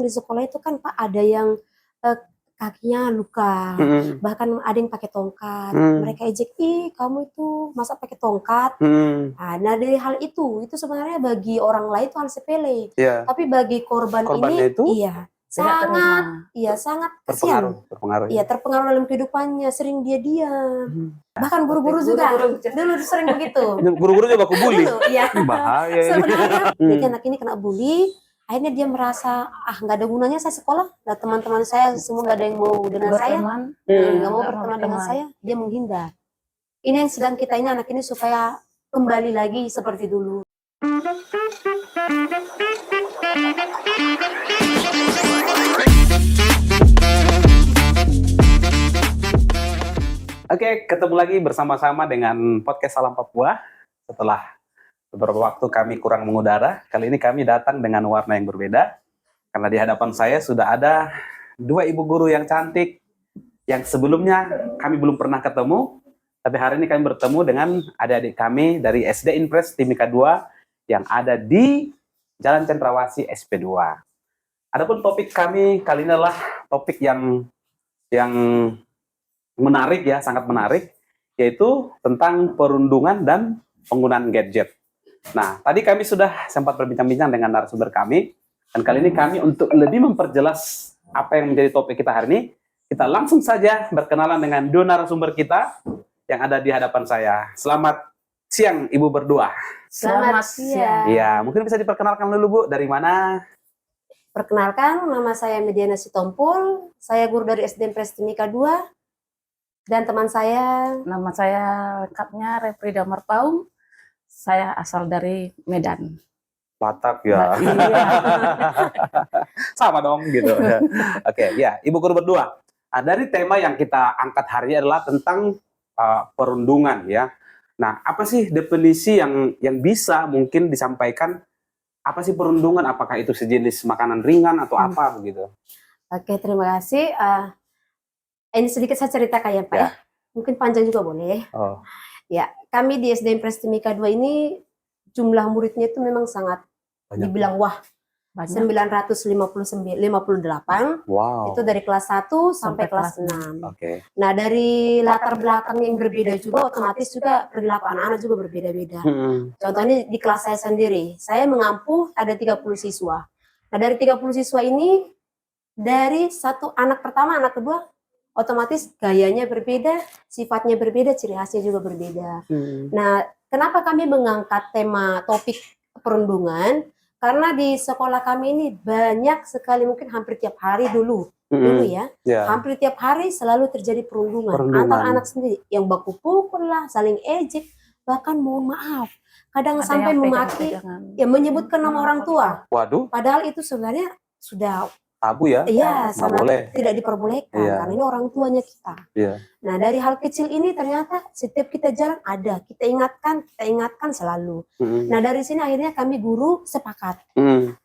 Di sekolah itu kan Pak ada yang kakinya luka, bahkan ada yang pakai tongkat. Mereka ejek, ih kamu itu masa pakai tongkat? Nah dari hal itu sebenarnya bagi orang lain itu hal sepele, tapi bagi korban ini itu sangat kasihan. Terpengaruh. Iya, terpengaruh dalam kehidupannya, sering dia diam. Bahkan guru-guru juga dulu sering begitu. Guru-guru juga baku bully. Iya. Bahaya ini. Sebenarnya jadi anak ini kena bully, akhirnya dia merasa nggak ada gunanya saya sekolah. Nah teman-teman saya semua nggak ada yang mau dengan saya, nggak mau berteman dengan saya, dia menghindar. Ini yang sedang kita ini anak ini supaya kembali lagi seperti dulu. Oke, ketemu lagi bersama-sama dengan podcast Salam Papua. Setelah beberapa waktu kami kurang mengudara, kali ini kami datang dengan warna yang berbeda. Karena di hadapan saya sudah ada dua ibu guru yang cantik, yang sebelumnya kami belum pernah ketemu, tapi hari ini kami bertemu dengan adik-adik kami dari SD Impres Timika 2 yang ada di Jalan Cendrawasih SP2. Adapun topik kami kali ini adalah topik yang menarik ya, sangat menarik, yaitu tentang perundungan dan penggunaan gadget. Nah, tadi kami sudah sempat berbincang-bincang dengan narasumber kami, dan kali ini kami untuk lebih memperjelas apa yang menjadi topik kita hari ini, kita langsung saja berkenalan dengan dua narasumber kita yang ada di hadapan saya. Selamat siang, Ibu berdua. Selamat siang. Iya, mungkin bisa diperkenalkan dulu, Bu, dari mana? Perkenalkan, nama saya Mediana Sitompul, saya guru dari SD Impres Timika 2. Dan teman saya, nama saya lengkapnya Refrida Marpaung. Saya asal dari Medan. Batak ya. Iya. Sama dong gitu. Oke, ya, Ibu guru berdua. Dari tema yang kita angkat hari ini adalah tentang perundungan ya. Nah, apa sih definisi yang bisa mungkin disampaikan? Apa sih perundungan? Apakah itu sejenis makanan ringan atau apa begitu? Oke, terima kasih. Ini sedikit saya ceritakan ya Pak ya. Mungkin panjang juga boleh. Ya, kami di SD Impres Timika 2 ini jumlah muridnya itu memang sangat banyak. Dibilang wah, 958. Wow. Itu dari kelas 1 sampai kelas 6. Nah, dari latar belakang yang berbeda juga otomatis juga perilaku anak-anak juga berbeda-beda. Contohnya di kelas saya sendiri, saya mengampu ada 30 siswa. Nah, dari 30 siswa ini dari satu anak pertama, anak kedua otomatis gayanya berbeda, sifatnya berbeda, ciri khasnya juga berbeda. Nah, kenapa kami mengangkat tema topik perundungan? Karena di sekolah kami ini banyak sekali, mungkin hampir tiap hari dulu ya, hampir tiap hari selalu terjadi perundungan. Antar anak sendiri, yang baku pukul lah, saling ejek, bahkan mohon maaf, kadang ada sampai memaki, ya menyebutkan nama orang tua. Waduh. Padahal itu sebenarnya sudah tabu ya? Iya, sangat tidak diperbolehkan karena ini orang tuanya kita. Nah, dari hal kecil ini ternyata setiap kita jalan ada, kita ingatkan selalu. Nah, dari sini akhirnya kami guru sepakat.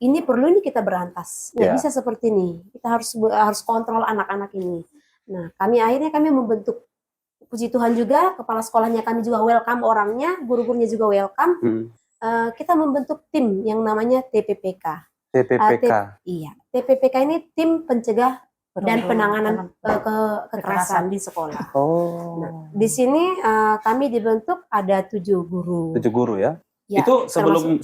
Ini perlu ini kita berantas. Nggak bisa seperti ini. Kita harus kontrol anak-anak ini. Nah, kami membentuk, puji Tuhan juga kepala sekolahnya kami juga welcome orangnya, guru-gurunya juga welcome. Kita membentuk tim yang namanya TPPK. Iya, TPPK ini tim pencegah dan penanganan kekerasan di sekolah. Nah, di sini kami dibentuk ada 7 guru. 7 guru ya? Itu sebelum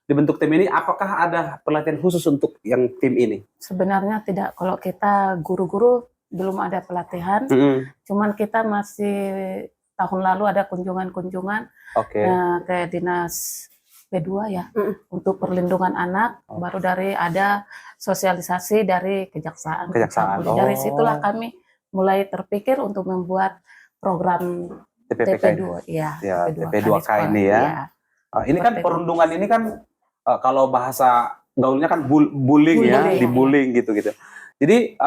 dibentuk tim ini, apakah ada pelatihan khusus untuk yang tim ini? Sebenarnya tidak. Kalau kita guru-guru belum ada pelatihan, cuman kita masih tahun lalu ada kunjungan-kunjungan ke dinas P2 ya, untuk perlindungan anak, baru dari ada sosialisasi dari kejaksaan. Dari situlah kami mulai terpikir untuk membuat program TP2 ya. TP2K ini ya. Ini kan perundungan ini kan kalau bahasa gaulnya kan bullying ya, dibullying gitu. Jadi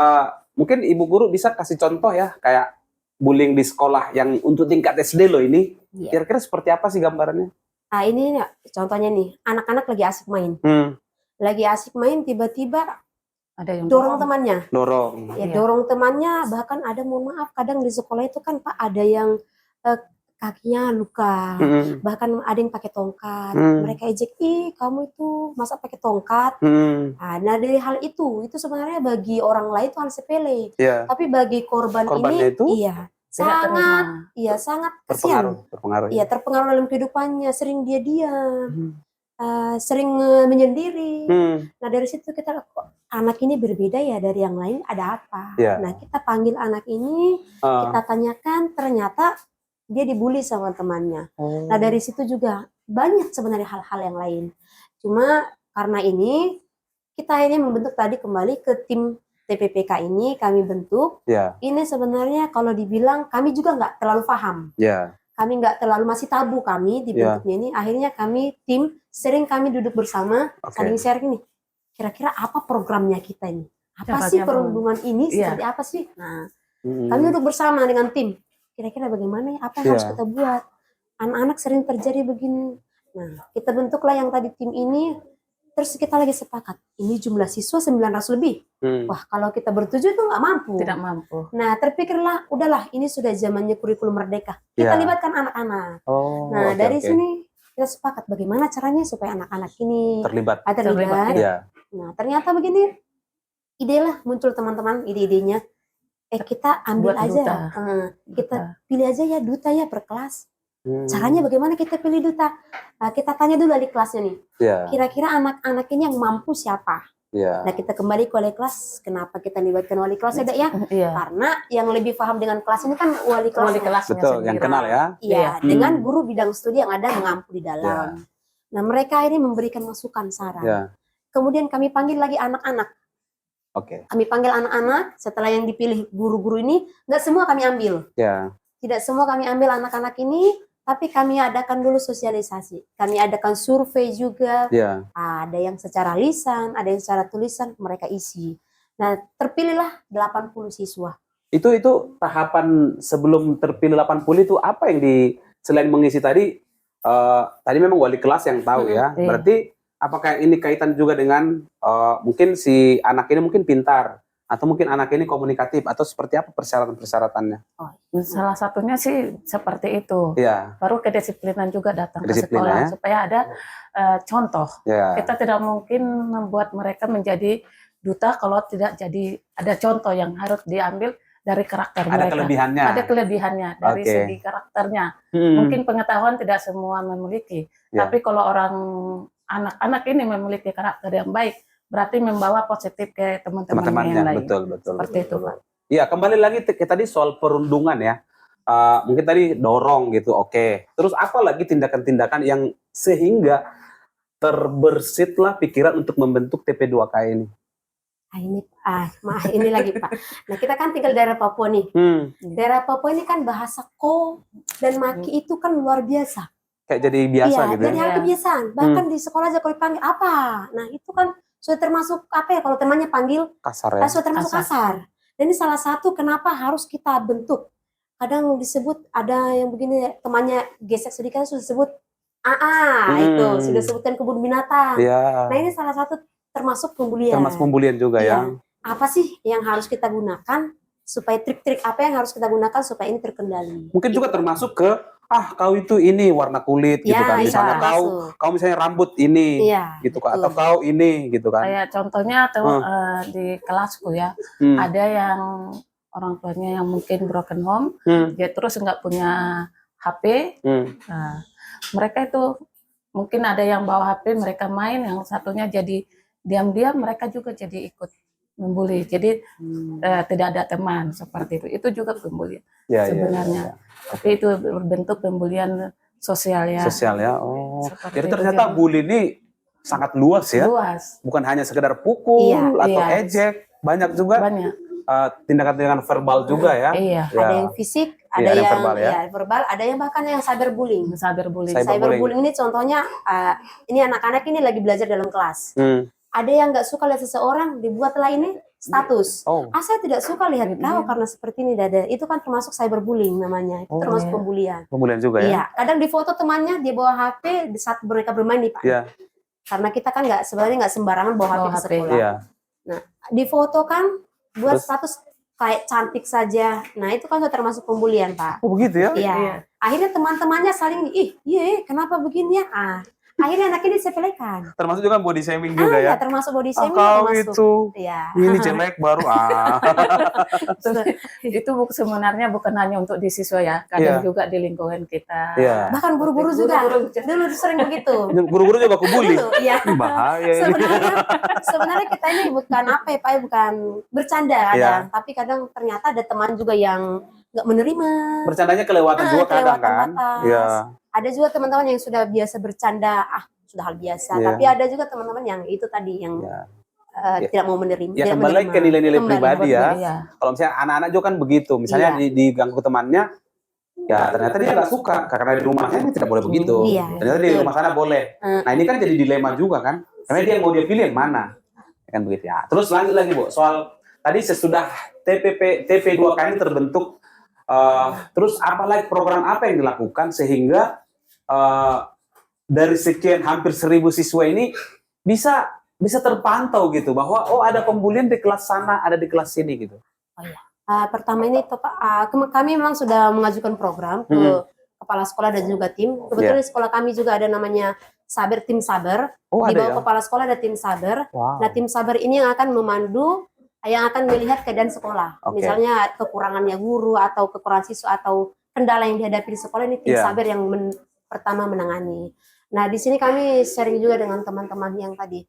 mungkin Ibu guru bisa kasih contoh ya, kayak bullying di sekolah yang untuk tingkat SD loh ini. Kira-kira seperti apa sih gambarannya? Nah, ini contohnya nih, anak-anak lagi asik main. Lagi asik main, tiba-tiba ada yang dorong temannya. Dorong temannya, bahkan ada, mohon maaf, kadang di sekolah itu kan Pak ada yang kakinya luka, bahkan ada yang pakai tongkat. Mereka ejek, ih kamu itu masa pakai tongkat. Nah dari hal itu sebenarnya bagi orang lain itu hal sepele, tapi bagi korbannya ini, itu sangat kasihan. Terpengaruh. Iya, terpengaruh dalam kehidupannya, sering dia diam, sering menyendiri. Nah dari situ kita, kok anak ini berbeda ya dari yang lain, ada apa? Nah kita panggil anak ini, kita tanyakan, ternyata dia dibully sama temannya. Nah dari situ juga banyak sebenarnya hal-hal yang lain. Cuma karena ini kita ini membentuk tadi kembali ke tim TPPK ini kami bentuk. Ini sebenarnya kalau dibilang kami juga nggak terlalu paham. Kami nggak terlalu, masih tabu kami dibentuknya ini. Akhirnya kami tim sering kami duduk bersama saling share ini. Kira-kira apa programnya kita ini? Apa sih perundungan ini? Seperti apa sih? Nah kami duduk bersama dengan tim. Kira-kira bagaimana ya, apa yang harus kita buat? Anak-anak sering terjadi begini. Nah, kita bentuklah yang tadi tim ini, terus kita lagi sepakat, ini jumlah siswa 900 lebih. Wah, kalau kita bertujuh itu nggak mampu. Tidak mampu. Nah, terpikirlah, udahlah, ini sudah zamannya kurikulum merdeka. Kita libatkan anak-anak. Dari sini kita sepakat bagaimana caranya supaya anak-anak ini terlibat. Nah, ternyata begini, idelah muncul teman-teman, ide-idenya. Kita ambil buat aja, kita pilih aja ya duta ya per kelas. Caranya bagaimana kita pilih duta? Kita tanya dulu di kelasnya nih. Kira-kira anak-anak ini yang mampu siapa? Nah kita kembali ke wali kelas. Kenapa kita libatkan wali kelas ya? Karena yang lebih paham dengan kelas ini kan wali kelas. Betul, yang kenal ya. Iya, dengan guru bidang studi yang ada mengampu di dalam. Nah mereka ini memberikan masukan, saran. Kemudian kami panggil lagi anak-anak. Kami panggil anak-anak, setelah yang dipilih guru-guru ini, nggak semua kami ambil. Tidak semua kami ambil anak-anak ini, tapi kami adakan dulu sosialisasi. Kami adakan survei juga. Ada yang secara lisan, ada yang secara tulisan, mereka isi. Nah, terpilihlah 80 siswa. Itu tahapan sebelum terpilih 80 itu apa yang selain mengisi tadi memang wali kelas yang tahu ya. Berarti apakah ini kaitan juga dengan mungkin si anak ini mungkin pintar atau mungkin anak ini komunikatif atau seperti apa persyaratan-persyaratannya? Salah satunya sih seperti itu. Baru kedisiplinan juga datang ke sekolah supaya ada contoh. Kita tidak mungkin membuat mereka menjadi duta kalau tidak jadi ada contoh yang harus diambil dari karakter mereka. Ada kelebihannya dari segi karakternya. Mungkin pengetahuan tidak semua memiliki, tapi kalau orang anak-anak ini memiliki karakter yang baik, berarti membawa positif ke teman-teman yang lain. Betul. Seperti itu, Pak. Iya, kembali lagi ke tadi soal perundungan ya. Mungkin tadi dorong gitu, Terus apa lagi tindakan-tindakan yang sehingga terbersitlah pikiran untuk membentuk TP2K ini? Ini lagi Pak. Nah kita kan tinggal daerah Papua nih. Daerah Papua ini kan bahasa ko dan maki itu kan luar biasa. Kayak jadi biasa gitu ya? Jadi hal kebiasaan. Bahkan di sekolah aja kalau dipanggil apa? Nah itu kan sudah termasuk apa ya, kalau temannya panggil kasar ya? Sudah termasuk kasar. Dan ini salah satu kenapa harus kita bentuk. Kadang disebut ada yang begini, temannya gesek sedikit sudah disebut itu sudah sebutkan kebun binatang. Nah ini salah satu termasuk pembulian. Termasuk pembulian juga ya. Apa sih yang harus kita gunakan supaya trik-trik apa yang harus kita gunakan supaya ini terkendali? Mungkin juga termasuk ke kau itu ini warna kulit gitu kan. Misalnya kau misalnya rambut ini gitu kan, atau kau ini gitu kan. Kayak contohnya di kelasku ya, ada yang orang tuanya yang mungkin broken home, dia terus nggak punya HP. Nah, mereka itu mungkin ada yang bawa HP, mereka main, yang satunya jadi diam-diam mereka juga jadi ikut membuli. Jadi tidak ada teman seperti itu. Itu juga pembulian sebenarnya. Tapi itu berbentuk pembulian sosial ya. Jadi ternyata bully ini sangat luas ya. Bukan hanya sekedar pukul atau ejek, banyak juga. Tindakan-tindakan verbal juga ya. Ada yang fisik, ada yang verbal, ada yang bahkan yang cyberbullying. Cyberbullying ini contohnya ini anak-anak ini lagi belajar dalam kelas. Ada yang nggak suka lihat seseorang, dibuatlah ini status. Saya tidak suka lihat kau karena seperti ini, dada. Itu kan termasuk cyberbullying namanya. Itu termasuk pembulian. Pembulian juga ya? Kadang di foto temannya dia bawa HP di saat mereka bermain nih Pak. Karena kita kan sebenarnya nggak sembarangan bawa HP ke sekolah. Nah, di foto kan buat status kayak cantik saja. Nah, itu kan sudah termasuk pembulian, Pak. Oh, begitu ya? Iya. Akhirnya teman-temannya saling, kenapa begini ya? Akhirnya anak ini disepelekan. Termasuk juga body shaming juga ya? Ya, termasuk body shaming. Kau itu, ini jelek baru. Itu sebenarnya bukan hanya untuk di siswa ya, kadang juga di lingkungan kita. Bahkan guru-guru juga. Dulu sering begitu. Guru-guru juga aku bully. Iya. Bahaya. Sebenarnya kita ini bukan bukan bercanda kadang, tapi kadang ternyata ada teman juga yang nggak menerima. Bercandanya kelewatan juga kadang kan. Iya. Ada juga teman-teman yang sudah biasa bercanda, sudah hal biasa. Tapi ada juga teman-teman yang itu tadi yang tidak mau menerima. Ya kembali ke nilai-nilai pribadi ya. Kalau misalnya anak-anak juga kan begitu, misalnya diganggu temannya, ya ternyata dia nggak suka karena di rumahnya ini tidak boleh begitu. Ternyata di rumah sana boleh. Nah ini kan jadi dilema juga kan, karena dia mau dia pilih yang mana, kan begitu ya. Terus lanjut lagi Bu, soal tadi sesudah TP2K ini terbentuk, terus apalagi program apa yang dilakukan sehingga dari sekian hampir 1.000 siswa ini bisa terpantau gitu bahwa ada pembulian di kelas sana, ada di kelas sini gitu. Oh iya. Pertama ini Pak, kami memang sudah mengajukan program ke kepala sekolah dan juga tim. Kebetulan di sekolah kami juga ada namanya tim Sabar. Di bawah kepala sekolah ada tim Sabar. Nah, tim Sabar ini yang akan memandu, yang akan melihat keadaan sekolah. Misalnya kekurangannya guru atau kekurangan siswa atau kendala yang dihadapi di sekolah, ini tim Sabar yang pertama menangani. Nah, di sini kami sharing juga dengan teman-teman yang tadi.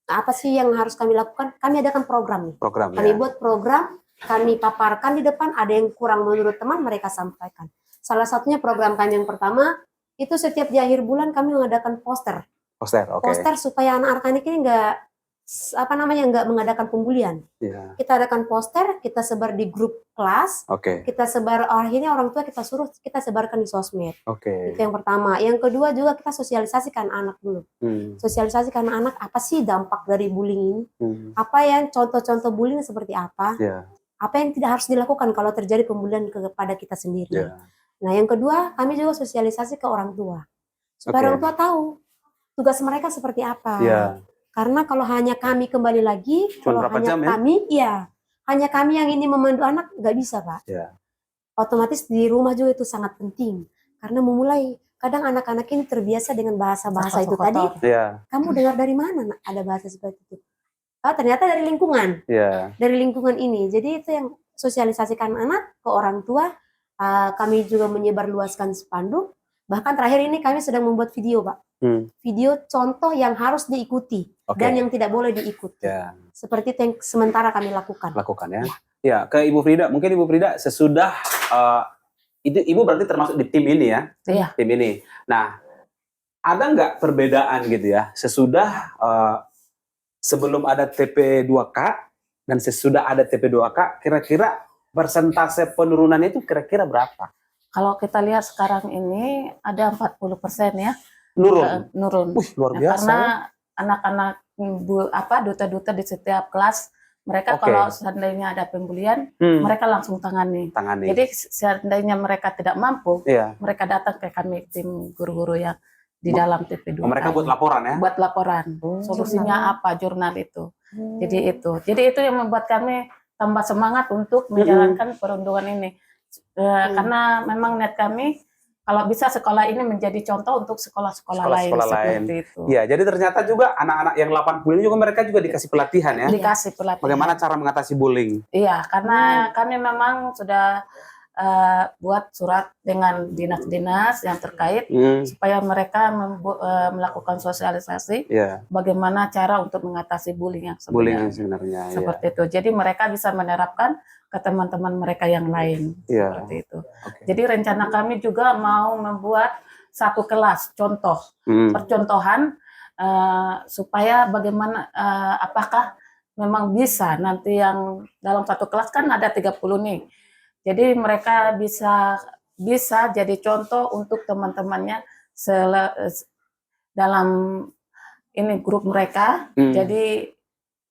Nah, apa sih yang harus kami lakukan? Kami adakan program nih. Kami buat program, kami paparkan di depan, ada yang kurang menurut teman, mereka sampaikan. Salah satunya program kami yang pertama, itu setiap di akhir bulan kami mengadakan poster. Poster supaya anak-anak ini nggak mengadakan pembulian. Kita adakan poster, kita sebar di grup kelas, kita sebar, akhirnya orang tua kita suruh kita sebarkan di sosmed. Itu yang pertama. Yang kedua juga kita sosialisasikan anak dulu. Sosialisasikan anak apa sih dampak dari bullying ini? Apa yang contoh-contoh bullying seperti apa? Apa yang tidak harus dilakukan kalau terjadi pembulian kepada kita sendiri? Nah, yang kedua kami juga sosialisasi ke orang tua supaya orang tua tahu tugas mereka seperti apa. Karena kalau hanya kami kembali lagi, kalau hanya kami yang ini memandu anak, nggak bisa Pak. Otomatis di rumah juga itu sangat penting. Karena memulai, kadang anak-anak ini terbiasa dengan bahasa-bahasa itu tadi. Kamu dengar dari mana ada bahasa seperti itu? Ternyata dari lingkungan. Dari lingkungan ini. Jadi itu yang sosialisasikan anak ke orang tua. Kami juga menyebarluaskan spanduk. Bahkan terakhir ini kami sedang membuat video Pak. Video contoh yang harus diikuti dan yang tidak boleh diikuti. Seperti itu yang sementara kami lakukan. Ya, ke Ibu Frida. Mungkin Ibu Frida sesudah itu Ibu berarti termasuk di tim ini ya? Tim ini. Nah, ada nggak perbedaan gitu ya sesudah sebelum ada TP2K dan sesudah ada TP2K, kira-kira persentase penurunannya itu kira-kira berapa? Kalau kita lihat sekarang ini ada 40% ya. Nurun. Wih, luar biasa. Karena anak-anak duta-duta di setiap kelas, mereka kalau seandainya ada pembulian, mereka langsung tangani. Jadi seandainya mereka tidak mampu, mereka datang ke kami tim guru-guru yang di dalam TP2. Mereka buat laporan ya? Buat laporan. Solusinya apa, jurnal itu. Jadi itu yang membuat kami tambah semangat untuk menjalankan perundungan ini. Karena memang niat kami kalau bisa sekolah ini menjadi contoh untuk sekolah-sekolah lain seperti itu. Ya, jadi ternyata juga anak-anak yang 80 ini juga mereka juga dikasih pelatihan ya. Dikasih pelatihan. Bagaimana cara mengatasi bullying? Iya, karena kami memang sudah buat surat dengan dinas-dinas yang terkait supaya mereka melakukan sosialisasi bagaimana cara untuk mengatasi bullying yang sebenarnya. Seperti itu. Jadi mereka bisa menerapkan ke teman-teman mereka yang lain seperti itu. Jadi rencana kami juga mau membuat satu kelas contoh percontohan supaya bagaimana apakah memang bisa nanti yang dalam satu kelas kan ada 30 nih. Jadi mereka bisa jadi contoh untuk teman-temannya dalam ini grup mereka. Jadi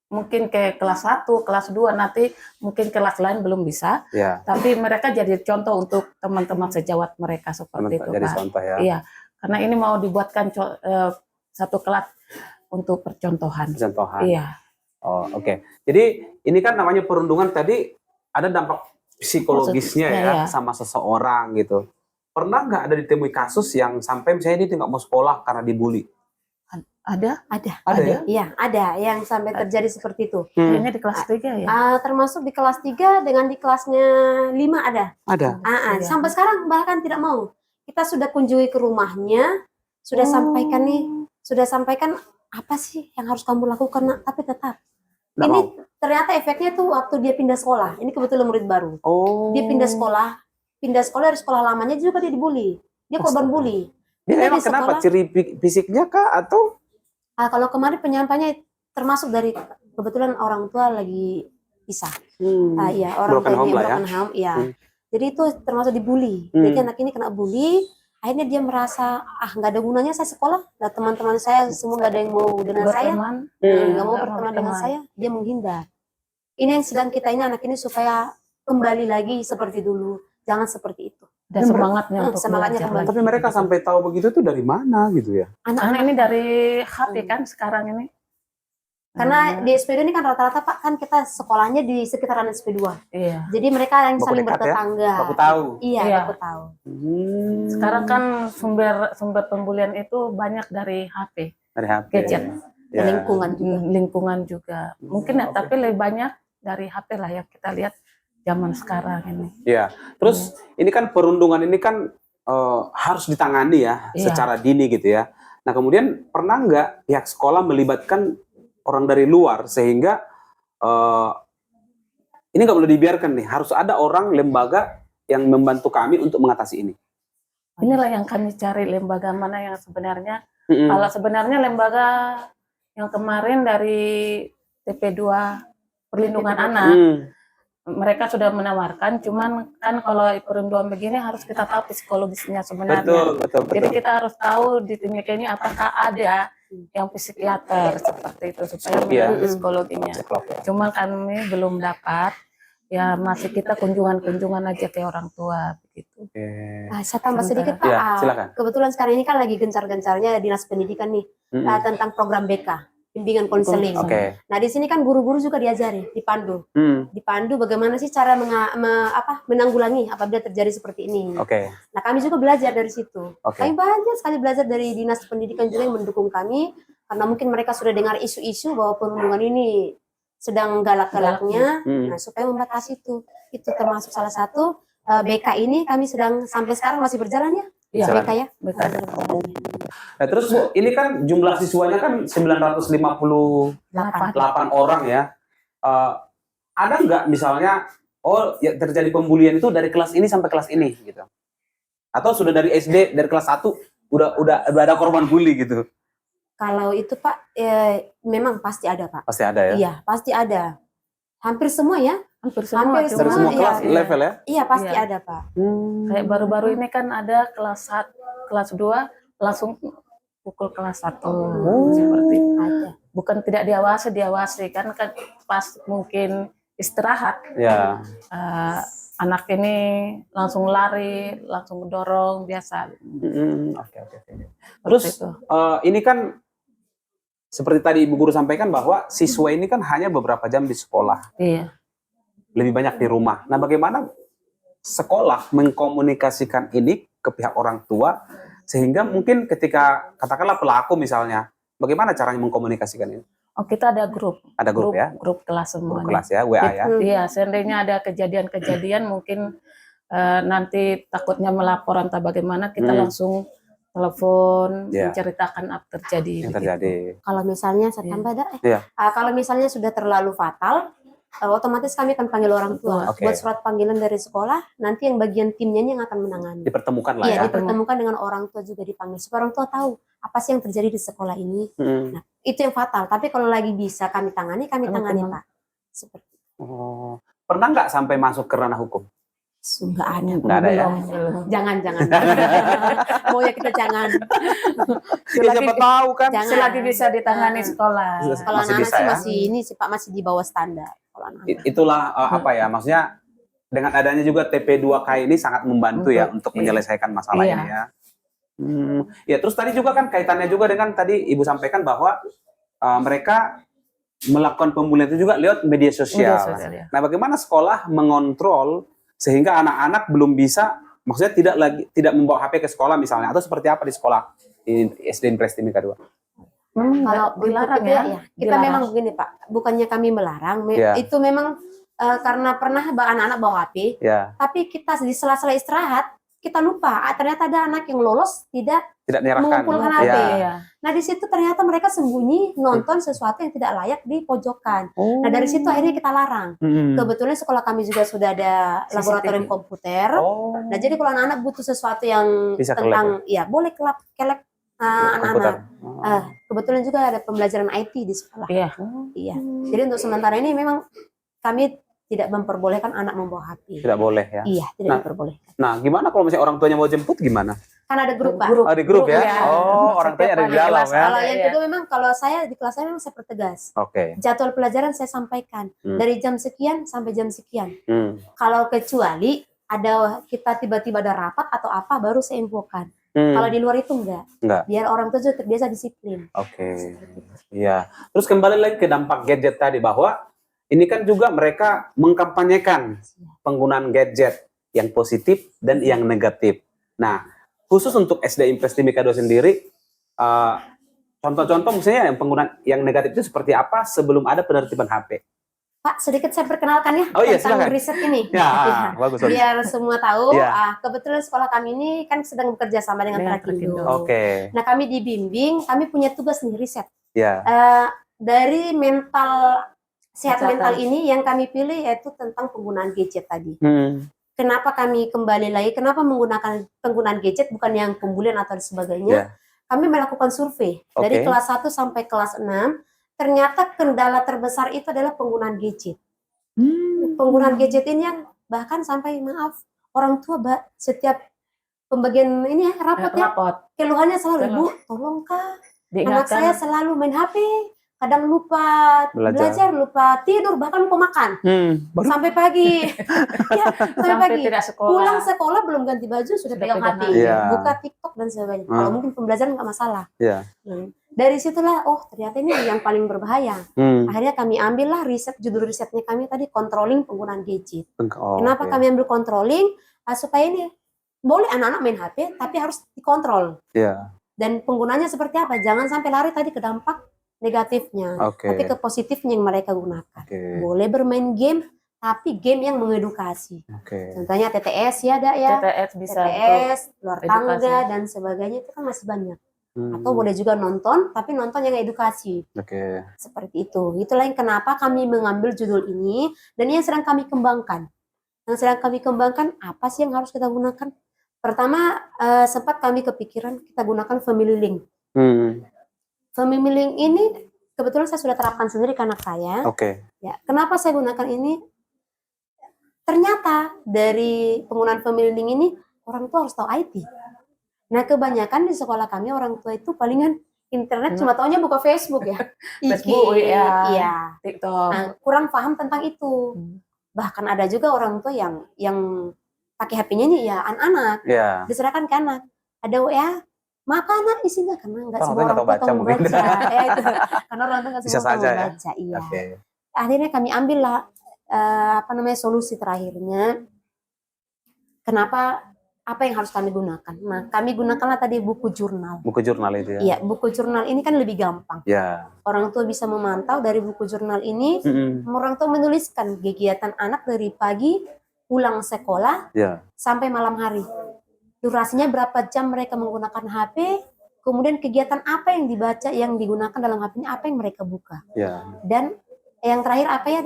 mungkin ke kelas 1, kelas 2 nanti mungkin kelas lain belum bisa. Tapi mereka jadi contoh untuk teman-teman sejawat mereka seperti itu, jadi Pak. Contoh ya. Iya. Karena ini mau dibuatkan satu kelas untuk percontohan. Iya. Oh, oke. Jadi ini kan namanya perundungan tadi ada dampak psikologisnya ya sama seseorang gitu. Pernah nggak ada ditemui kasus yang sampai misalnya dia nggak mau sekolah karena dibully? Ada ya? Iya, ada yang sampai terjadi seperti itu. Kayaknya di kelas 3 ya? Termasuk di kelas 3 dengan di kelasnya 5 ada. Sampai sekarang bahkan tidak mau. Kita sudah kunjungi ke rumahnya, sudah sampaikan apa sih yang harus kamu lakukan, nak? Tapi tetap. Ini ternyata efeknya tuh waktu dia pindah sekolah. Ini kebetulan murid baru. Dia pindah sekolah dari sekolah lamanya juga dia dibully. Dia korban bully. Dia emang kenapa? Ciri fisiknya kah atau? Kalau kemarin penyampainya termasuk dari kebetulan orang tua lagi pisah. Orang tuanya broken home, Jadi itu termasuk dibully. Jadi anak ini kena bully, akhirnya dia merasa nggak ada gunanya saya sekolah. Nah, teman-teman saya semua nggak ada yang mau dengan saya, nggak mau berteman dengan saya, dia menghindar. Ini yang sedang kita ini anak ini supaya kembali lagi seperti dulu, jangan seperti itu. Dan semangatnya untuk belajar. Tapi mereka sampai tahu begitu tuh dari mana gitu ya? Anak-anak ini dari HP kan sekarang ini. Karena di SP2 ini kan rata-rata Pak, kan kita sekolahnya di sekitaran SP2. Iya. Jadi mereka yang saling bertetangga. Aku tahu. Iya, aku tahu. Sekarang kan sumber pembulian itu banyak dari HP. Dari HP. Gadget. Lingkungan juga. Mungkin tapi lebih banyak dari HP lah yang kita lihat zaman sekarang ini. Iya. Terus ini kan perundungan ini kan harus ditangani ya secara dini gitu ya. Nah kemudian pernah nggak pihak sekolah melibatkan orang dari luar sehingga ini nggak boleh dibiarkan nih, harus ada orang lembaga yang membantu kami untuk mengatasi ini. Inilah yang kami cari, lembaga mana yang sebenarnya. Kalau sebenarnya lembaga yang kemarin dari TP2 Perlindungan Anak, mereka sudah menawarkan, cuman kan kalau perundungan begini harus kita tahu psikologisnya sebenarnya. Betul. Jadi kita harus tahu di timnya ini apakah ada yang psikiater seperti itu supaya mengerti psikologinya. Cuman kami belum dapat, ya masih kita kunjungan aja ke orang tua begitu. Saya tambah sedikit Pak. Silakan. Kebetulan sekarang ini kan lagi gencar-gencarnya Dinas Pendidikan nih tentang program BK. Bimbingan konseling. Nah di sini kan guru-guru juga diajari, dipandu bagaimana sih cara menanggulangi apabila terjadi seperti ini. Nah kami juga belajar dari situ. Kami banyak sekali belajar dari Dinas Pendidikan juga yang mendukung kami, karena mungkin mereka sudah dengar isu-isu bahwa perundungan ini sedang galak-galaknya, nah supaya membatasi itu termasuk salah satu BK ini kami sedang sampai sekarang masih berjalan ya. BK ya. Nah, terus Bu, ini kan jumlah siswanya kan 958 orang ya. Ada nggak misalnya, ya terjadi pembulian itu dari kelas ini sampai kelas ini gitu? Atau sudah dari SD, dari kelas 1 udah ada korban bully gitu? Kalau itu Pak, memang pasti ada Pak. Pasti ada ya? Iya, pasti ada. Hampir semua ya. Hampir semua kelas level ya? Iya, pasti ada Pak. Kayak baru-baru ini kan ada kelas 2 langsung pukul kelas 1 seperti itu. Bukan tidak diawasi kan pas mungkin istirahat. Anak ini langsung lari, langsung dorong biasa. Terus ini kan seperti tadi Ibu Guru sampaikan bahwa siswa ini kan hanya beberapa jam di sekolah. Lebih banyak di rumah. Nah, bagaimana sekolah mengkomunikasikan ini ke pihak orang tua sehingga mungkin ketika katakanlah pelaku misalnya, bagaimana caranya mengkomunikasikan ini? Kita ada grup. Ada grup ya? Grup kelas semua. Grup kelas ya, WA ya? Iya, seandainya ada kejadian-kejadian mungkin nanti takutnya melapor entah bagaimana, kita langsung telepon menceritakan apa terjadi. Kalau misalnya saya tambah kalau misalnya sudah terlalu fatal, otomatis kami akan panggil orang tua, buat surat panggilan dari sekolah. Nanti yang bagian timnya yang akan menangani. Dipertemukan lah ya. Dipertemukan dengan orang tua juga dipanggil supaya orang tua tahu apa sih yang terjadi di sekolah ini. Nah, itu yang fatal. Tapi kalau lagi bisa kami tangani Pak. Seperti. Pernah nggak sampai masuk ke ranah hukum? Nggak ada. Nggak ada ya? Jangan. Mau ya kita jangan. Siapa tahu kan? Selagi bisa ditangani sekolah. Kalau anak-anak sih masih ini sih Pak, masih di bawah standar. Itulah maksudnya dengan adanya juga TP2K ini sangat membantu ya untuk menyelesaikan masalah ini ya. Ya terus tadi juga kan kaitannya juga dengan tadi Ibu sampaikan bahwa mereka melakukan pembulian itu juga lewat media sosial. Ya. Nah, bagaimana sekolah mengontrol sehingga anak-anak belum bisa, maksudnya tidak membawa HP ke sekolah misalnya, atau seperti apa di sekolah di SD Impres Timika 2? Kalau dilarang ya, kita dilarang. Memang begini Pak, bukannya kami melarang, itu memang karena pernah anak-anak bawa HP, tapi kita di sela-sela istirahat kita lupa, ternyata ada anak yang lolos tidak mengumpulkan HP. Nah di situ ternyata mereka sembunyi nonton sesuatu yang tidak layak di pojokan. Nah dari situ akhirnya kita larang. Kebetulan sekolah kami juga sudah ada laboratorium komputer. Nah jadi kalau anak-anak butuh sesuatu yang bisa tentang, ya boleh kelek anak-anak. Kebetulan juga ada pembelajaran IT di sekolah. Iya. Jadi untuk sementara ini memang kami tidak memperbolehkan anak membawa HP. Tidak boleh ya? Iya, tidak diperbolehkan. Nah, gimana kalau misalnya orang tuanya mau jemput gimana? Kan ada grup, Pak. Ada grup ya? Oh, orang tuanya ada di dalam ya? Kalau yang kedua memang, kalau saya di kelas saya memang saya pertegas. Jadwal pelajaran saya sampaikan. Dari jam sekian sampai jam sekian. Kalau kecuali ada kita tiba-tiba ada rapat atau apa, baru saya infokan. Kalau di luar itu enggak. Biar orang tua juga terbiasa disiplin. Iya. Terus kembali lagi ke dampak gadget tadi, bahwa ini kan juga mereka mengkampanyekan penggunaan gadget yang positif dan yang negatif. Nah, khusus untuk SD Impres Timika 2 sendiri, contoh-contoh misalnya yang penggunaan yang negatif itu seperti apa sebelum ada penertiban HP? Pak, sedikit saya perkenalkan ya tentang riset ini. Bagus. Biar semua tahu, kebetulan sekolah kami ini kan sedang bekerja sama dengan Trakindo. Nah, kami dibimbing, kami punya tugas nih riset. Dari sehat mental ini yang kami pilih yaitu tentang penggunaan gadget tadi. Kenapa kami kembali lagi, kenapa menggunakan penggunaan gadget bukan yang pembulian atau sebagainya. Kami melakukan survei dari kelas 1 sampai kelas 6, ternyata kendala terbesar itu adalah penggunaan gadget. Penggunaan gadget ini yang bahkan sampai orang tua setiap pembagian ini rapot. Keluhannya selalu, Ibu, tolong Kak, anak saya selalu main HP. Kadang lupa belajar, lupa tidur, bahkan lupa makan. Sampai pagi. Sampai pagi. Pulang sekolah belum ganti baju, sudah pegang HP. Buka TikTok dan sebagainya. Kalau mungkin pembelajaran nggak masalah. Dari situlah, ternyata ini yang paling berbahaya. Akhirnya kami ambillah judul risetnya kami tadi, controlling penggunaan gadget. Kenapa kami ambil controlling? Supaya ini, boleh anak-anak main HP, tapi harus dikontrol. Dan penggunanya seperti apa? Jangan sampai lari tadi ke dampak negatifnya, tapi ke positifnya yang mereka gunakan. Boleh bermain game, tapi game yang mengedukasi. Contohnya TTS ada ya, TTS, luar tangga dan sebagainya, itu kan masih banyak. Atau boleh juga nonton, tapi nonton yang edukasi. Seperti itu. Itulah yang kenapa kami mengambil judul ini, dan ini yang sedang kami kembangkan. Yang sedang kami kembangkan, apa sih yang harus kita gunakan? Pertama, sempat kami kepikiran kita gunakan family link. Family link ini kebetulan saya sudah terapkan sendiri ke anak saya. Ya, kenapa saya gunakan ini? Ternyata dari penggunaan family link ini orang tua harus tahu IT. Nah, kebanyakan di sekolah kami orang tua itu palingan internet cuma taunya buka Facebook ya. Facebook TikTok. Nah, kurang paham tentang itu. Bahkan ada juga orang tua yang pakai HP-nya ini ya anak-anak. Diserahkan ke anak. Ada WA, maka anak isinya karena nggak semua orang tua tahu membaca. Karena orang tua nggak semua tahu membaca. Akhirnya kami ambillah solusi terakhirnya. Kenapa? Apa yang harus kami gunakan? Nah, kami gunakanlah tadi buku jurnal. Buku jurnal itu ya? Iya, buku jurnal ini kan lebih gampang. Orang tua bisa memantau dari buku jurnal ini. Orang tua menuliskan kegiatan anak dari pagi pulang sekolah sampai malam hari. Durasinya berapa jam mereka menggunakan HP, kemudian kegiatan apa yang dibaca, yang digunakan dalam HP ini, apa yang mereka buka. Dan yang terakhir apa ya,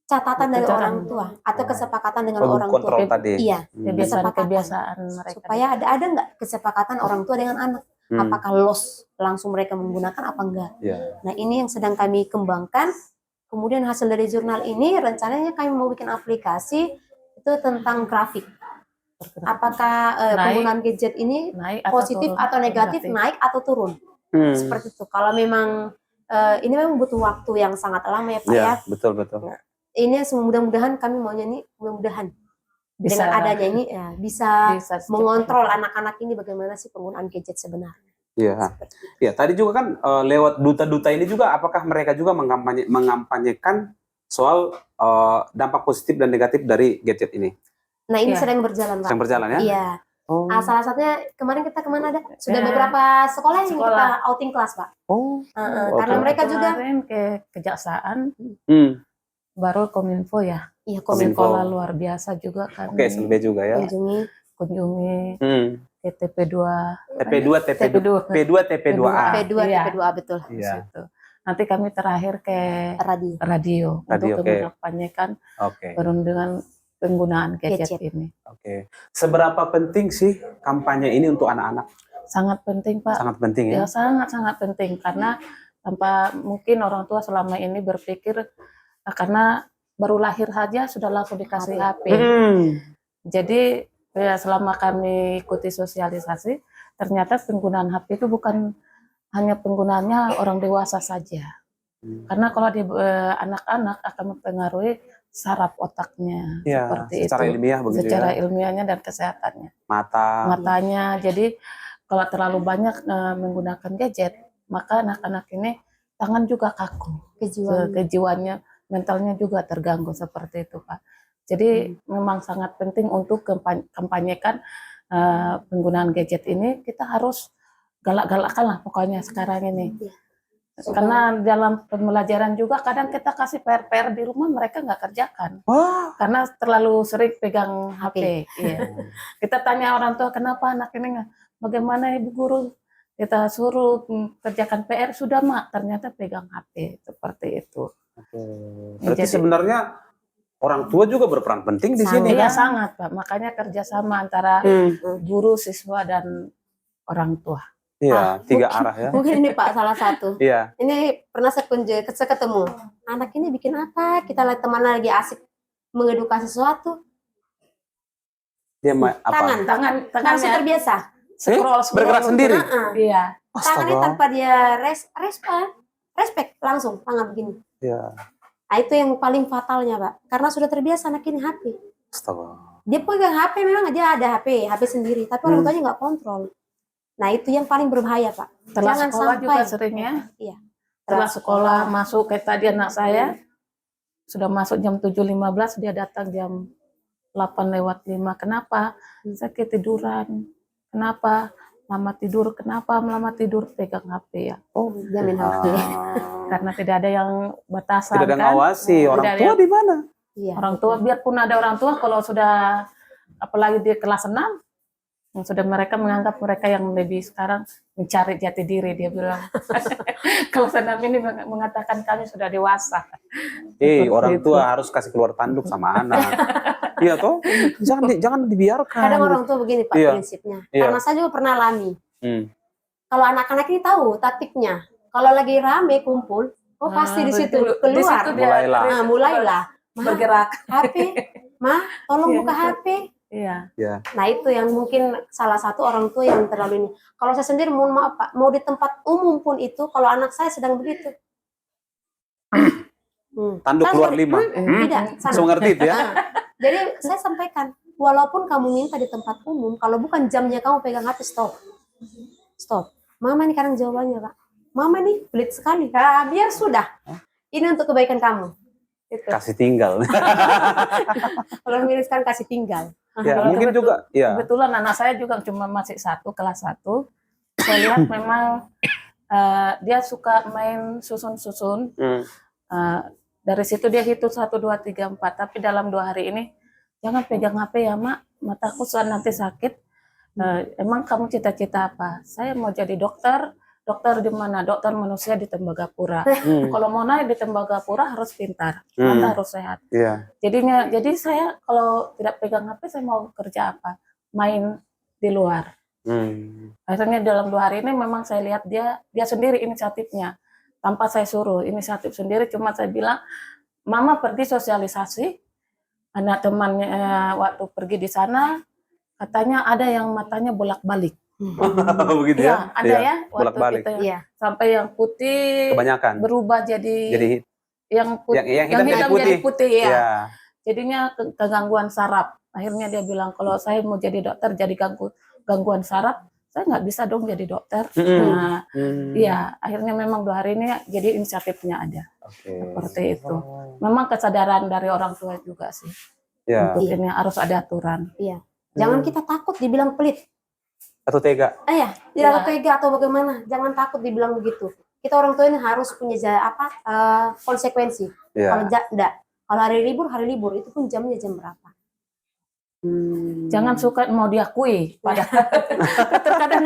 catatan dari orang tua atau kesepakatan dengan orang tua. Iya, kebiasaan mereka. Supaya ada nggak kesepakatan orang tua dengan anak. Apakah langsung mereka menggunakan apa enggak. Nah, ini yang sedang kami kembangkan. Kemudian hasil dari jurnal ini rencananya kami mau bikin aplikasi itu tentang grafik. Apakah penggunaan gadget ini positif atau negatif, naik atau turun. Seperti itu. Kalau memang ini memang butuh waktu yang sangat lama ya Pak ya. Betul. Nah, ini mudah-mudahan kami maunya ini mudah-mudahan dengan adanya ini bisa mengontrol anak-anak ini bagaimana sih penggunaan gadget sebenarnya. Iya. Ya, tadi juga kan lewat duta-duta ini juga, apakah mereka juga mengampanyekan soal dampak positif dan negatif dari gadget ini? Nah, ini sedang berjalan, Pak. Sedang berjalan ya? Iya. Oh. Salah satunya kemarin kita kemana ada? Sudah beberapa sekolah yang kita outing kelas, Pak. Oh. Karena mereka juga kemarin ke kejaksaan, baru Kominfo ya. Iya, Kominfo luar biasa juga kan. Oke, SLB juga ya. Kunjungi ke TP2. P2, TP2A. P2A betul. Iya. Nanti kami terakhir ke radio untuk mengampanyekan perundungan penggunaan gadget ini. Oke. Seberapa penting sih kampanye ini untuk anak-anak? Sangat penting, Pak. Sangat penting ya? Ya, sangat penting. Karena tanpa mungkin orang tua selama ini berpikir, karena baru lahir saja sudah langsung dikasih HP. Jadi ya, selama kami ikuti sosialisasi, ternyata penggunaan HP itu bukan hanya penggunaannya orang dewasa saja. Karena kalau di anak-anak akan mempengaruhi saraf otaknya, ya, seperti secara itu. Ilmiah begitu secara ya? Ilmiahnya dan kesehatannya. Matanya. Jadi kalau terlalu banyak menggunakan gadget, maka anak-anak ini tangan juga kaku, kejiwaannya, mentalnya juga terganggu seperti itu, Pak. Jadi memang sangat penting untuk kampanyekan penggunaan gadget ini. Kita harus galak-galakan lah pokoknya sekarang ini. Karena dalam pembelajaran juga kadang kita kasih PR di rumah mereka nggak kerjakan. Karena terlalu sering pegang HP. Iya. Kita tanya orang tua, kenapa anak ini nggak? Bagaimana Ibu Guru? Kita suruh kerjakan PR, sudah Mak, ternyata pegang HP. Seperti itu. Berarti sebenarnya orang tua juga berperan penting di sini. Iya, sangat, Pak. Makanya kerjasama antara guru, siswa, dan orang tua. Iya, tiga arah ya. Mungkin ini Pak salah satu. Iya. Ini pernah saya ketemu. Anak ini bikin apa? Kita lihat teman lagi asik mengedukasi sesuatu. Dia apa? Tangan terbiasa. Scroll bergerak sendiri. Iya. Tangannya tanpa dia respect langsung tangan begini. Iya. Nah, itu yang paling fatalnya, Pak. Karena sudah terbiasa anak ini HP. Astaga. Dia pegang HP, memang dia ada HP sendiri, tapi orang tuanya nggak kontrol. Nah, itu yang paling berbahaya, Pak. Jangan sekolah sampai juga sering ya. Iya. Setelah sekolah masuk, kayak tadi anak saya sudah masuk jam 7.15, dia datang jam 8:05. Kenapa? Saya ketiduran. Kenapa? Lama tidur. Kenapa lama tidur? Pegang HP ya. Oh, jamin HP. Karena tidak ada yang batasan. Tidak ada yang ngawasi. Orang tua di mana? Iya. Orang tua, biarpun ada orang tua, kalau sudah apalagi di kelas 6, yang sudah mereka menganggap mereka yang lebih sekarang mencari jati diri, dia bilang. Kalau senam ini mengatakan kami sudah dewasa. Orang tua harus kasih keluar tanduk sama anak. Iya toh? Jangan dibiarkan. Kadang orang tua begini Pak prinsipnya. Karena saya juga pernah alami. Kalau anak-anak ini tahu taktiknya. Kalau lagi rame kumpul, pasti di situ keluar. Mulailah. Bergerak. HP, tolong buka HP. Iya. Nah itu yang mungkin salah satu orang tua yang terlalu ini. Kalau saya sendiri mohon maaf Pak, mau di tempat umum pun itu, kalau anak saya sedang begitu. Tanduk keluar 5. Tidak. Langsung ngerti itu ya. Jadi saya sampaikan, walaupun kamu minta di tempat umum, kalau bukan jamnya kamu pegang HP, stop. Mama nih kadang jawabannya Pak. Mama nih pelit sekali. Biar sudah. Ini untuk kebaikan kamu. Itu. Kasih tinggal. Kalau milih sekarang kasih tinggal. Ya, mungkin juga. Ya. Kebetulan anak saya juga cuma masih kelas 1. Saya lihat memang dia suka main susun-susun. Dari situ dia hitung 1, 2, 3, 4. Tapi dalam 2 hari ini, jangan pegang HP ya Mak, mataku nanti sakit. Emang kamu cita-cita apa? Saya mau jadi dokter. Dokter di mana? Dokter manusia di Tembagapura. Kalau mau naik di Tembagapura harus pintar, mata harus sehat. Jadi saya kalau tidak pegang HP, saya mau kerja apa? Main di luar. Akhirnya dalam 2 hari ini memang saya lihat dia sendiri inisiatifnya. Tanpa saya suruh, inisiatif sendiri, cuma saya bilang, Mama pergi sosialisasi, anak temannya waktu pergi di sana, katanya ada yang matanya bolak-balik. Begitu ya? Ada ya, bolak-balik. Sampai yang putih kebanyakan berubah jadi yang hitam putih. Jadi putih ya. Jadinya kegangguan saraf. Akhirnya dia bilang, kalau saya mau jadi dokter jadi gangguan saraf, saya nggak bisa dong jadi dokter. Nah, iya, akhirnya memang 2 hari ini jadi inisiatifnya ada. Seperti itu. Memang kesadaran dari orang tua juga sih. Untuk ini harus ada aturan. Iya. Jangan kita takut dibilang pelit. Atau tega. Iya, tidak tega atau bagaimana. Jangan takut dibilang begitu. Kita orang tua ini harus punya konsekuensi. Kalau enggak, kalau hari libur itu pun jamnya jam berapa. Jangan suka mau diakui. Padahal terkadang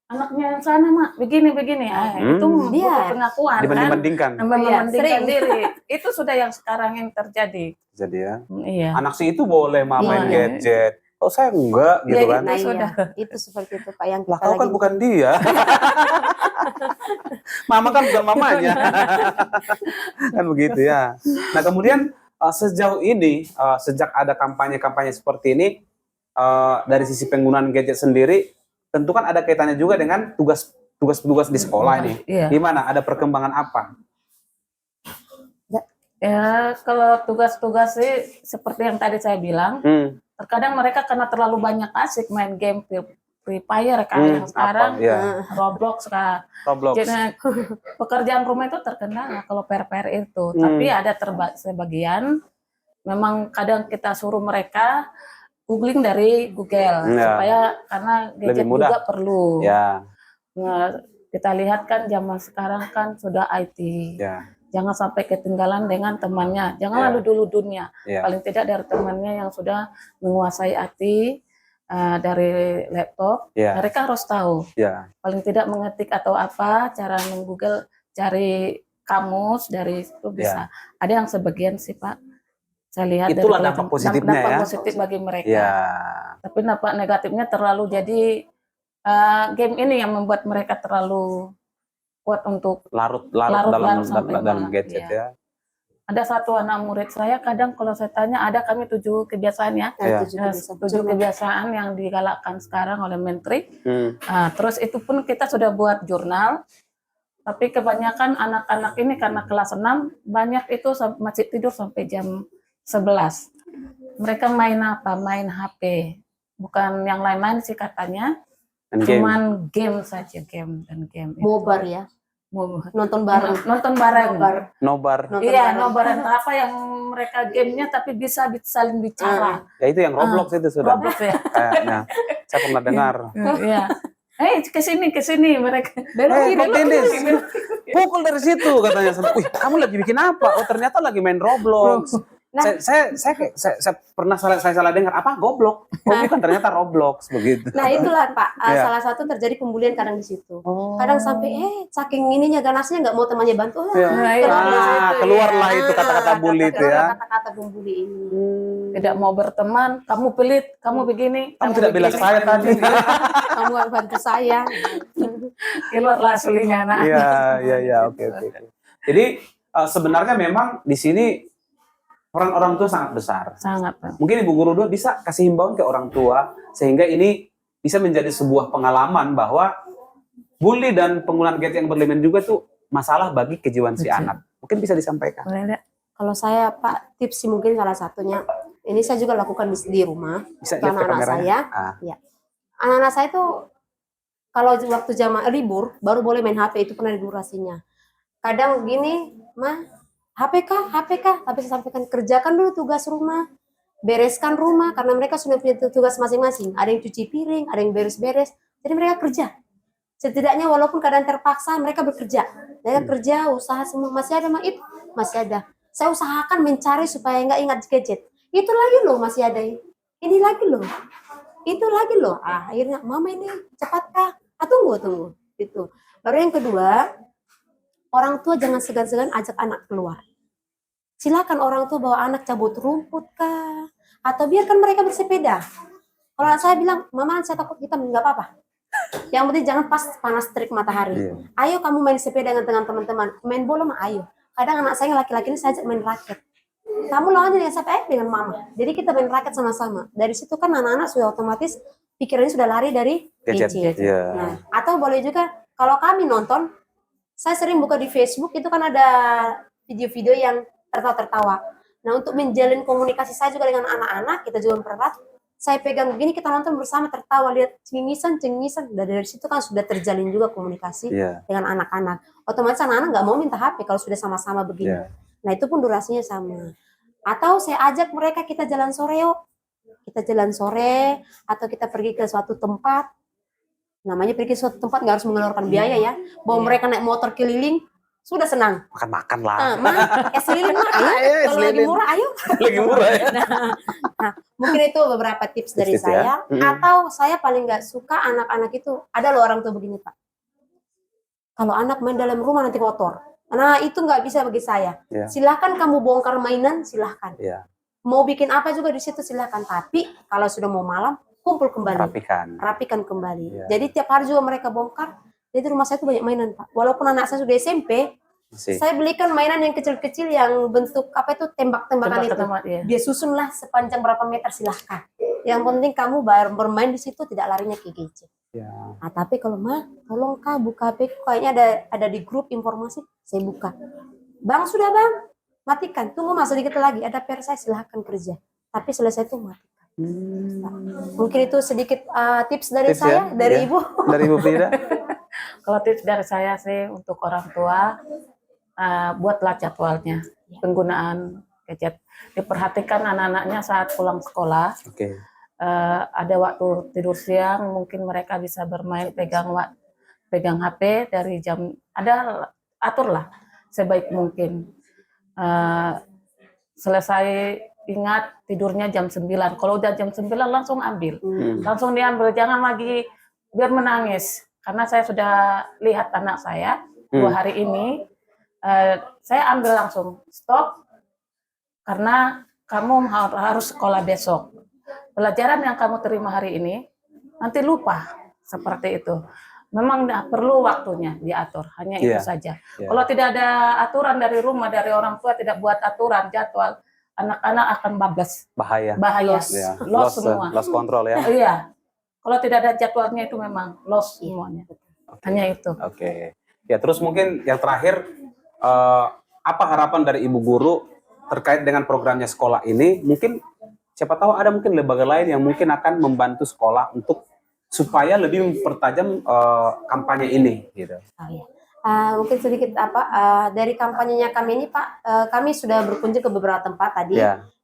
anaknya yang sana mak begini itu butuh pengakuan dibanding-bandingkan diri. Itu sudah yang sekarang yang terjadi. Jadi ya. Iya. Anak si itu boleh main gadget. Oh saya enggak gitu kan. Itu seperti itu Pak yang kita kau kan bukan dia. Mama kan bukan mamanya. Kan begitu ya. Nah kemudian sejauh ini sejak ada kampanye-kampanye seperti ini dari sisi penggunaan gadget sendiri tentu kan ada kaitannya juga dengan tugas di sekolah ini. Gimana? Ada perkembangan apa? Ya kalau tugas-tugas sih seperti yang tadi saya bilang, terkadang mereka karena terlalu banyak asik main game Free Fire yang sekarang, Roblox. Jadi pekerjaan rumah itu terkendala kalau PR itu. Tapi ada sebagian, memang kadang kita suruh mereka googling dari Google supaya karena gadget juga perlu. Nah, kita lihat kan zaman sekarang kan sudah IT. Jangan sampai ketinggalan dengan temannya. Jangan lalu dulu dunia. Paling tidak dari temannya yang sudah menguasai IT dari laptop, mereka harus tahu. Paling tidak mengetik atau apa, cara meng-Google, cari kamus dari itu bisa. Ada yang sebagian sih Pak. Saya lihat itulah dampak positifnya dampak positif bagi mereka. Tapi dampak negatifnya terlalu jadi game ini yang membuat mereka terlalu kuat untuk larut dalam gadget ya. Ada satu anak murid saya kadang kalau saya tanya ada kami 7 kebiasaan ya. 7 kebiasaan yang digalakkan sekarang oleh Menteri. Terus itu pun kita sudah buat jurnal. Tapi kebanyakan anak-anak ini karena kelas 6 banyak itu masih tidur sampai jam 11. Mereka main apa? Main HP. Bukan yang lain-lain sih katanya. Cuman game saja, game. Mobar ya. Nonton bareng. Nobar. Iya, nobar apa yang mereka gamenya tapi bisa saling bicara. Ya itu yang Roblox itu sudah. Roblox ya. Kayaknya saya pernah dengar. Iya. Kesini mereka. Pukul dari situ katanya. Wih, kamu lagi bikin apa? Oh ternyata lagi main Roblox. Nah, saya pernah salah dengar apa goblok. Oh bukan ternyata Roblox begitu. Nah itulah Pak, salah satu terjadi pembulian kadang di situ. Kadang sampai saking ininya ganasnya nggak mau temannya bantu. Keluarlah itu kata-kata bully itu ya. Kata-kata pembuli ini. Tidak mau berteman, kamu pelit, kamu begini. Kamu tidak bilang saya tadi. Kamu harus bantu saya. Keluarlah aslinya anak. Iya, oke. Jadi sebenarnya memang di sini peran orang tua sangat besar. Sangat. Mungkin Ibu Guru Dua bisa kasih himbauan ke orang tua sehingga ini bisa menjadi sebuah pengalaman bahwa bully dan penggunaan gadget yang berlebihan juga tuh masalah bagi kejiwaan si anak. Mungkin bisa disampaikan. Kalau saya Pak tips sih mungkin salah satunya ini saya juga lakukan di rumah. Bisa lihat anak-anak saya. Ya. Anak-anak saya tuh kalau waktu jam libur baru boleh main HP itu pernah durasinya. Kadang begini, mah HP kah? Tapi saya sampaikan kerjakan dulu tugas rumah, bereskan rumah karena mereka sudah punya tugas masing-masing. Ada yang cuci piring, ada yang beres-beres. Jadi mereka kerja. Setidaknya walaupun keadaan terpaksa mereka bekerja. Mereka kerja, usaha semua masih ada itu masih ada. Saya usahakan mencari supaya nggak ingat gadget. Itu lagi loh masih ada. Ini lagi loh. Itu lagi loh. Akhirnya mama ini cepat kah? Tunggu. Itu. Baru yang kedua, orang tua jangan segan-segan ajak anak keluar. Silakan orang tua bawa anak cabut rumput kah? Atau biarkan mereka bersepeda. Kalau saya bilang, mama saya takut kita nggak apa-apa. Yang penting jangan pas panas terik matahari. Ayo kamu main sepeda dengan teman-teman. Main bola mah ayo. Kadang anak saya yang laki-laki ini saya ajak main raket. Kamu lawan dengan siapa? Dengan mama. Jadi kita main raket sama-sama. Dari situ kan anak-anak sudah otomatis pikirannya sudah lari dari gadget. Nah, atau boleh juga kalau kami nonton, saya sering buka di Facebook itu kan ada video-video yang tertawa. Nah untuk menjalin komunikasi saya juga dengan anak-anak kita juga mempererat. saya pegang begini, kita nonton bersama, tertawa, lihat cengisan. Dari situ kan sudah terjalin juga komunikasi dengan anak-anak. Otomatis anak-anak nggak mau minta HP kalau sudah sama-sama begini. Nah itu pun durasinya sama. Atau saya ajak mereka, kita jalan sore yuk. Kita jalan sore, atau kita pergi ke suatu tempat. Namanya pergi ke suatu tempat nggak harus mengeluarkan biaya ya. Bawa mereka naik motor keliling, sudah senang. Makan lah. Es lilin mah, ayo. Kalau lagi murah, ayo. Lagi murah ya. Nah, mungkin itu beberapa tips dari saya. Atau saya paling nggak suka anak-anak itu, ada loh orang tua begini Pak. Kalau anak main dalam rumah nanti kotor. Nah itu nggak bisa bagi saya. Silahkan kamu bongkar mainan, silahkan. Mau bikin apa juga di situ silahkan. Tapi kalau sudah mau malam, kumpul kembali. Rapikan kembali. Jadi tiap hari juga mereka bongkar. Jadi rumah saya itu banyak mainan Pak. Walaupun anak saya sudah SMP, saya belikan mainan yang kecil-kecil yang bentuk apa itu tembak-tembakan itu. Dia susunlah sepanjang berapa meter silahkan. Yang penting kamu bermain di situ tidak larinya ke gadget. Nah, tapi kalau mah tolong Kak buka HP, kayaknya ada di grup informasi, saya buka. Bang sudah bang, matikan. Tunggu masa sedikit lagi ada PR saya silahkan kerja. Tapi selesai itu matikan. Nah, mungkin itu sedikit tips dari saya, dari Ibu. Dari Ibu Frida. Kalau tips dari saya sih untuk orang tua, buatlah jadwalnya penggunaan gadget. Diperhatikan anak-anaknya saat pulang sekolah. Ada waktu tidur siang, mungkin mereka bisa bermain pegang HP dari jam, aturlah sebaik mungkin. Selesai ingat tidurnya jam 9. Kalau udah jam 9 langsung ambil. Langsung diambil, jangan lagi biar menangis. Karena saya sudah lihat anak saya 2 hari ini, saya ambil langsung stop karena kamu harus sekolah besok. Pelajaran yang kamu terima hari ini nanti lupa, seperti itu. Memang perlu waktunya diatur, hanya itu saja. Kalau tidak ada aturan dari rumah, dari orang tua tidak buat aturan jadwal, anak-anak akan bablas. Bahaya. Loss semua. Loss control ya. Iya. Kalau tidak ada jadwalnya itu memang loss semuanya. Hanya itu. Ya terus mungkin yang terakhir, apa harapan dari Ibu Guru terkait dengan programnya sekolah ini? Mungkin siapa tahu ada mungkin lembaga lain yang mungkin akan membantu sekolah untuk supaya lebih mempertajam kampanye ini gitu. Mungkin sedikit dari kampanyenya kami ini Pak, kami sudah berkunjung ke beberapa tempat tadi.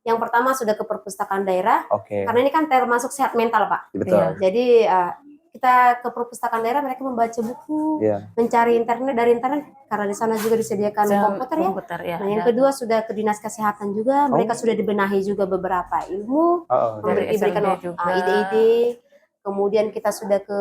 Yang pertama sudah ke perpustakaan daerah, karena ini kan termasuk sehat mental Pak. Jadi kita ke perpustakaan daerah, mereka membaca buku, mencari internet dari internet, karena di sana juga disediakan komputer ya. Nah, yang kedua sudah ke dinas kesehatan juga, mereka sudah dibenahi juga beberapa ilmu, diberikan ide-ide. Kemudian kita sudah ke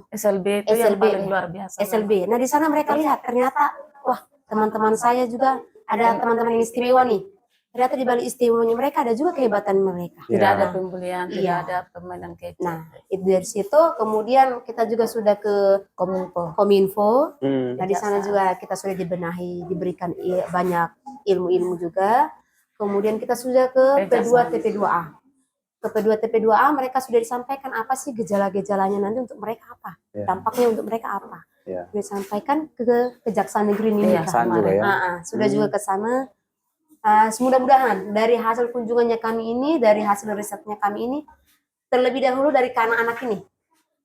SLB itu yang paling luar biasa. SLB. Nah di sana mereka lihat ternyata, wah teman-teman saya juga ada teman-teman yang istimewa nih. Ternyata di balik istimewanya mereka ada juga kehebatan mereka. Tidak ada pembelian, tidak ada permainan gadget. Nah, itu dari situ kemudian kita juga sudah ke Kominfo. Nah, di sana juga kita sudah dibenahi, diberikan banyak ilmu-ilmu juga. Kemudian kita sudah ke P2 TP2A. Ke P2 TP2A mereka sudah disampaikan apa sih gejala-gejalanya nanti untuk mereka apa? Dampaknya untuk mereka apa? Disampaikan ke Kejaksaan Negeri Mimika kemarin. Sudah juga ke sana. Mudah-mudahan dari hasil kunjungannya kami ini, dari hasil risetnya kami ini, terlebih dahulu dari anak-anak ini.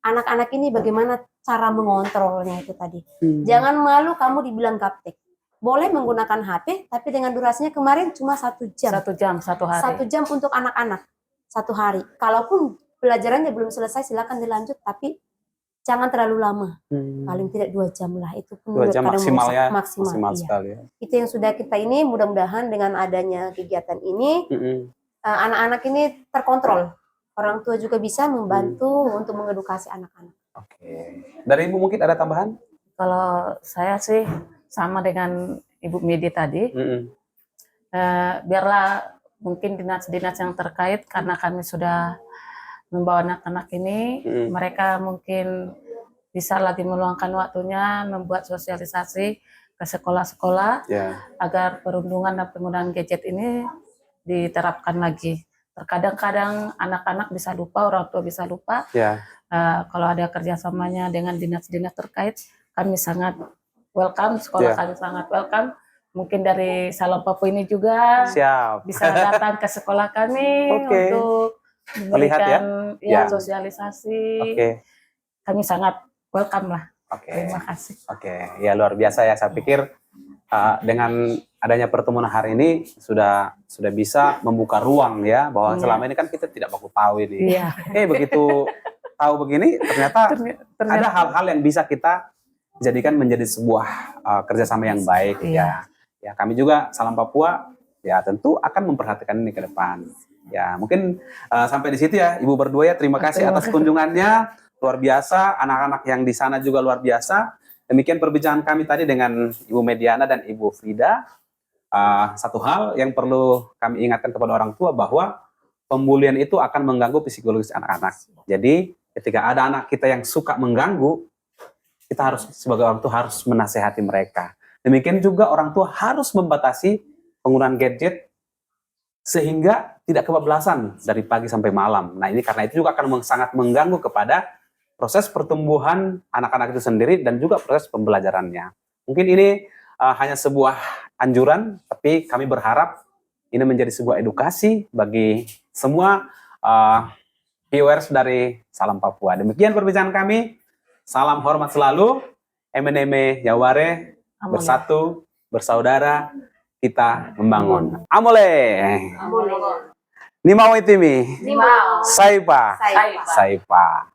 Anak-anak ini bagaimana cara mengontrolnya itu tadi. Jangan malu kamu dibilang gaptek. Boleh menggunakan HP, tapi dengan durasinya kemarin cuma 1 jam. 1 jam, 1 hari. 1 jam untuk anak-anak, 1 hari. Kalaupun pelajarannya belum selesai, silakan dilanjut, tapi jangan terlalu lama, paling tidak 2 jam lah, itu pun 2 jam maksimal ya, maksimal sekali ya. Itu yang sudah kita ini, mudah-mudahan dengan adanya kegiatan ini, anak-anak ini terkontrol, orang tua juga bisa membantu untuk mengedukasi anak-anak. Dari Ibu mungkin ada tambahan? Kalau saya sih sama dengan Ibu Medi tadi, biarlah mungkin dinas-dinas yang terkait, karena kami sudah membawa anak-anak ini, mereka mungkin bisa lagi meluangkan waktunya membuat sosialisasi ke sekolah-sekolah agar perundungan dan penggunaan gadget ini diterapkan lagi. Terkadang-kadang anak-anak bisa lupa, orang tua bisa lupa. Kalau ada kerjasamanya dengan dinas-dinas terkait, kami sangat welcome, sekolah kami sangat welcome. Mungkin dari Salam Papua ini juga bisa datang ke sekolah kami untuk terlihat ya? Ya, sosialisasi. Kami sangat welcome lah. Terima kasih. Ya luar biasa ya. Saya pikir dengan adanya pertemuan hari ini sudah bisa membuka ruang ya, bahwa selama ini kan kita tidak baku tahu ini. Begitu tahu begini ternyata ada hal-hal yang bisa kita jadikan menjadi sebuah kerjasama yang baik ya. Ya kami juga Salam Papua ya tentu akan memperhatikan ini ke depan. Ya mungkin sampai di situ ya Ibu berdua ya. Terima kasih atas kunjungannya. Luar biasa, anak-anak yang di sana juga luar biasa. Demikian perbincangan kami tadi dengan Ibu Mediana dan Ibu Frida. Satu hal yang perlu kami ingatkan kepada orang tua bahwa pembulian itu akan mengganggu psikologis anak-anak. Jadi ketika ada anak kita yang suka mengganggu, kita harus sebagai orang tua harus menasehati mereka. Demikian juga orang tua harus membatasi penggunaan gadget sehingga tidak kebablasan dari pagi sampai malam. Nah ini karena itu juga akan sangat mengganggu kepada proses pertumbuhan anak-anak itu sendiri dan juga proses pembelajarannya. Mungkin ini hanya sebuah anjuran, tapi kami berharap ini menjadi sebuah edukasi bagi semua viewers dari Salam Papua. Demikian perbincangan kami. Salam hormat selalu. Emeneme Yaware, bersatu, bersaudara, kita membangun. Amole. Nimau itimi. Nimau. Saipa. Saipa.